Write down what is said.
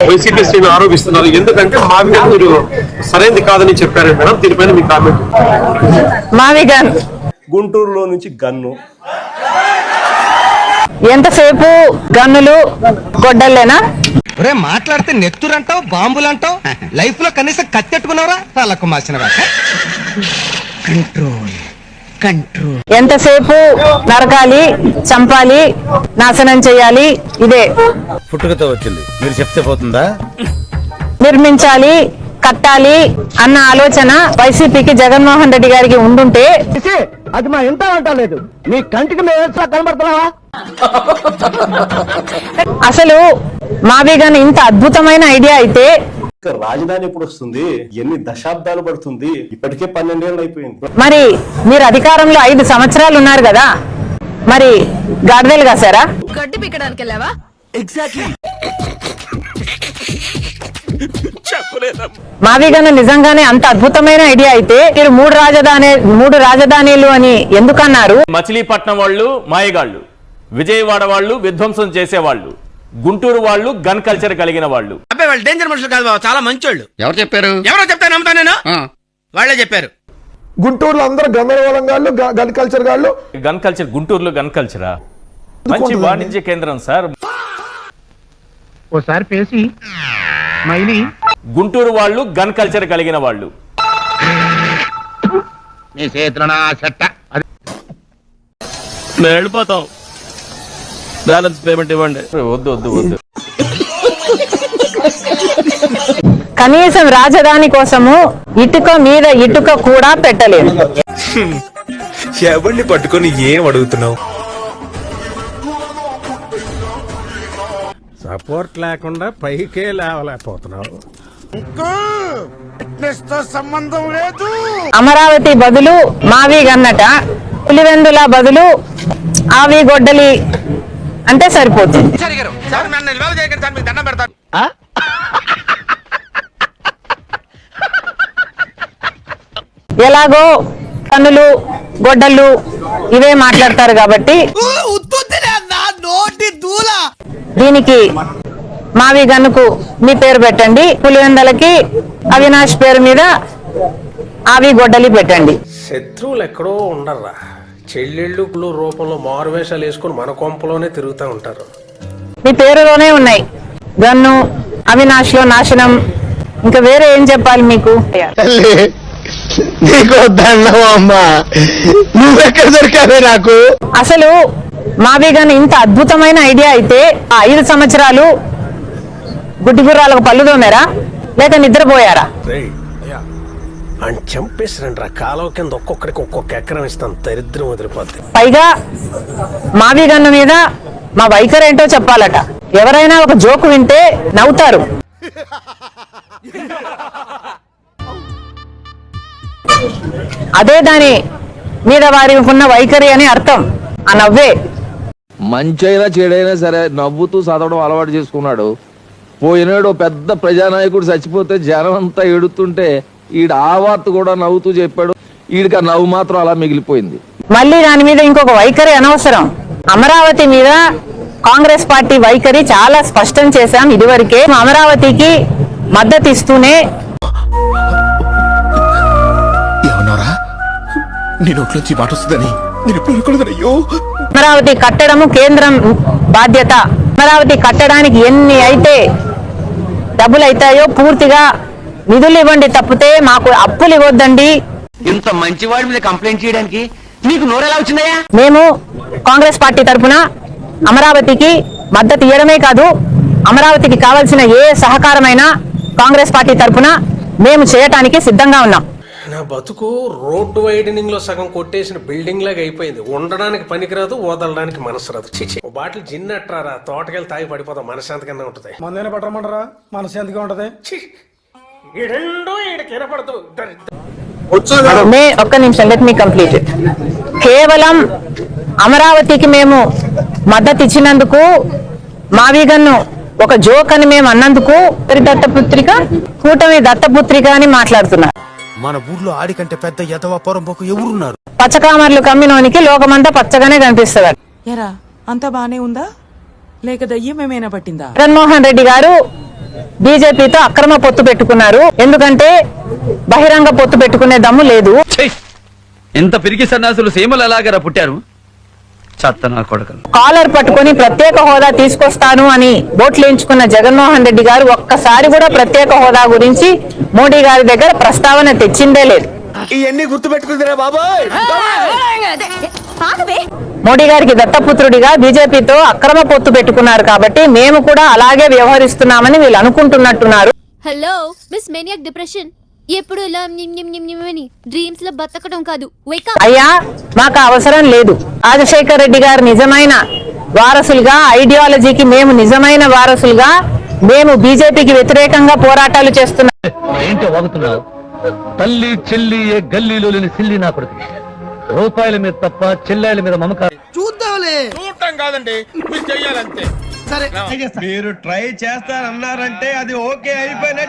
YCP శ్రేణులు ఆరోపిస్తున్నారు. ఎందుకంటే మావిగా మీరు సరైనది కాదని చెప్పారు మేడం, దీనిపైన మీ కామెంట్. మావిగన్ గుంటూరులో నుంచి గన్ను ఎంతసేపు గన్నులు గొడ్డల్లేనా? మాట్లాడితే నెత్తురంటావు, బాంబులంటావు. లైఫ్ లో కనీసం కత్తెట్టుకున్నావరా? తలకు మార్చిన కంట్రోల్ కంట్రోల్. ఎంతసేపు నరకాలి, చంపాలి, నాశనం చేయాలి, ఇదే పుట్టుకతో వచ్చింది. మీరు చెప్తే పోతుందా? నిర్మించాలి, కట్టాలి అన్న ఆలోచన వైసీపీకి జగన్మోహన్ రెడ్డి గారికి ఉండుంటే అది మా ఇంత అంటలేదు. మీ కంటికి మేము కనబడుతున్నావా? అసలు మావిగన్ ఇంత అద్భుతమైన ఐడియా అయితే రాజధాని ఎప్పుడు వస్తుంది? ఎన్ని దశాబ్దాలు పడుతుంది? ఇప్పటికే 12 ఏళ్ళు అయిపోయింది. మరి మీరు అధికారంలో 5 సంవత్సరాలు ఉన్నారు కదా, మరి గాడిదలు కాసారా? గడ్డి పీకడానికి వెళ్ళావా? ఎగ్జాక్ట్లీ. మావిగన్ నిజంగానే అంత అద్భుతమైన ఐడియా అయితే మీరు 3 రాజధానిలు అని ఎందుకన్నారు? మచిలీపట్నం వాళ్ళు మాయగాళ్ళు, విజయవాడ వాళ్ళు విధ్వంసం చేసేవాళ్ళు, గుంటూరు వాళ్ళు గన్ కల్చర్ కలిగిన వాళ్ళు. అబ్బాయి వాళ్ళు డేంజర్ మనుషులు కాదు బాబు, చాలా మంచోళ్ళు. ఎవరు చెప్పారు? ఎవరో చెప్తా నమ్ముతా నేను. వాళ్ళే చెప్పారు. గుంటూరులో అందరూ గందరగోళం గాళ్ళు, గన్ కల్చర్ గాళ్ళు. గన్ కల్చర్ గుంటూరులో గన్ కల్చరా? మంచి వాణిజ్య కేంద్రం సార్. ఓసారి పేసి మైని గుంటూరు వాళ్ళు గన్ కల్చర్ కలిగిన వాళ్ళు. నీ చేతులు నా చెట్ట. మేము వెళ్ళిపోతాం, బ్యాలెన్స్ పేమెంట్ ఇవ్వండి. వద్దు వద్దు వద్దు. కనీసం రాజధాని కోసము ఇటుక మీద ఇటుక కూడా పెట్టలేదు. ఎవరిని పట్టుకొని ఏం అడుగుతున్నావు? సపోర్ట్ లేకుండా పైకే లేవలేకపోతున్నావు. సంబంధం లేదు. అమరావతి బదులు మావిగన్నట, పులివెందుల బదులు ఆవి గొడ్డలి అంటే సరిపోతుంది. దండం పెడతాను. ఎలాగో కన్నులు గొడ్డళ్ళు ఇవే మాట్లాడతారు కాబట్టి దీనికి మావిగన్నుకు మీ పేరు పెట్టండి, పులివెందలకి అవినాష్ పేరు మీద ఆవి గొడ్డలి పెట్టండి. శత్రువులు ఎక్కడో ఉండర్రా, చెల్లెళ్ళు రూపంలో మారువేషాలు వేసుకుని మన కొంపలోనే తిరుగుతూ ఉంటారు. మీ పేరులోనే ఉన్నాయి గన్ను, అవినాష్ లో నాశనం, ఇంకా వేరే ఏం చెప్పాలి మీకు? నీకు దండం అమ్మా, నువ్వెక్కడ దొరికావే నాకు? అసలు మావిగన్ ఇంత అద్భుతమైన ఐడియా అయితే 5 సంవత్సరాలు గుడ్డి గుర్రాలకు పళ్ళు తోమారా లేక నిద్రపోయారా? అని చంపేసారండి రా, కాలువ కింద ఒక్కొక్కడికి ఒక్కొక్క ఎకరం ఇస్తాను, దరిద్రం వదిలిపోద్ది. పైగా మావిగన్ను మీద మా వైఖరి ఏంటో చెప్పాలట. ఎవరైనా ఒక జోకు వింటే నవ్వుతారు. అదే దాని మీద వారికి ఉన్న వైఖరి అని అర్థం. ఆ నవ్వే. మంచైనా చెడైనా సరే నవ్వుతూ చదవడం అలవాటు చేసుకున్నాడు. పోయినాడు పెద్ద ప్రజానాయకుడు చచ్చిపోతే జనం అంతా ఎడుతుంటే ఈడు ఆ వార్త కూడా నవ్వుతూ చెప్పాడు. ఈడికి ఆ నవ్వు మాత్రం అలా మిగిలిపోయింది. మళ్ళీ దాని మీద ఇంకొక వైఖరి అనవసరం. అమరావతి మీద కాంగ్రెస్ పార్టీ వైఖరి చాలా స్పష్టం చేశాం ఇదివరకే. అమరావతికి మద్దతు ఇస్తూనే అమరావతి కట్టడము కేంద్రం బాధ్యత. అమరావతి కట్టడానికి ఎన్ని అయితే డబ్బులు అవుతాయో పూర్తిగా నిధులు ఇవ్వండి, తప్పితే మాకు అప్పులు ఇవ్వద్దండి. ఇంత మంచివాడి మీద కంప్లైంట్ చేయడానికి నీకు నోరెలా వచ్చిందయ్యా? మేము కాంగ్రెస్ పార్టీ తరఫున అమరావతికి మద్దతు ఇవ్వడమే కాదు, అమరావతికి కావాల్సిన ఏ సహకారమైనా కాంగ్రెస్ పార్టీ తరఫున మేము చేయటానికి సిద్ధంగా ఉన్నాం. నా బతుకు రోడ్డు వైడనింగ్ లో సగం కొట్టేసిన బిల్డింగ్ లాగా అయిపోయింది. ఉండడానికి పనికిరాదు, వదలడానికి మనసు రాదు. చిచి, ఓ బాటిల్ జిన్ అట్రారా, తోటకెళ్ళి తాగి పడిపోతాం, మనశాంతిగా ఉంటది. మందైనా పట్టమంటారా? మనశాంతిగా ఉంటది. ఒక్క నిమిషం, లెట్ మీ కంప్లీట్ ఇట్. కేవలం అమరావతికి మేము మద్దతు ఇచ్చినందుకు, మావిగన్ను ఒక జోక్ అని మేము అన్నందుకు దత్తపుత్రిక, కూటమి దత్తపుత్రిక అని మాట్లాడుతున్నారు. మన ఊర్లో ఆడికంటే పెద్ద యదవ పొరంబోకు ఎవరున్నారు? పచ్చకామర్లు కమ్మినోనికి లోకమంతా పచ్చగానే కనిపిస్తుంది. ఎరా అంతా బానే ఉందా లేక దయ్యం ఏమైనా పట్టిందా? జగన్మోహన్ రెడ్డి గారు బీజేపీతో అక్రమ పొత్తు పెట్టుకున్నారు. ఎందుకంటే బహిరంగ పొత్తు పెట్టుకునే దమ్ము లేదు. ఎంత పిరికి సన్నాసులు సీమలు ఎలాగరా పుట్టారు? చత్తనా కొడకలు. కాలర్ పట్టుకొని ప్రత్యేక హోదా తీసుకొస్తాను అని ఓట్లేయించుకున్న జగన్మోహన్ రెడ్డి గారు ఒక్కసారి కూడా ప్రత్యేక హోదా గురించి మోడీ గారి దగ్గర ప్రస్తావన తెచ్చిందే లేదు. ఇవన్నీ గుర్తు పెట్టుకుందిరా బాబాయ్. మోడీ గారికి దత్తపుత్రుడిగా బీజేపీతో అక్రమ పొత్తు పెట్టుకున్నారు కాబట్టి మేము కూడా అలాగే వ్యవహరిస్తున్నామని వీళ్ళు అనుకుంటున్నట్టున్నారు. హలో మిస్ మేనియాక్ డిప్రెషన్ ఎప్పుడు ఇలా డ్రీమ్స్ లో బతకడం కాదు. అయ్యా మాకు అవసరం లేదు. రాజశేఖర్ రెడ్డి గారు నిజమైన వారసులుగా, ఐడియాలజీకి మేము నిజమైన వారసులుగా, మేము బీజేపీకి వ్యతిరేకంగా పోరాటాలు చేస్తున్నాం. ఏంటో వాగుతున్నావు? తల్లి చెల్లి ఏ గల్లీలో లేని సిల్లి నా కొడుకు. రూపాయల మీద తప్ప చెల్లెల మీద మమకారం. చూద్దాంలే. చూడటం కాదండి, మీరు చెయ్యాలంతే. సరే మీరు ట్రై చేస్తారన్నారంటే అది ఓకే అయిపోయిన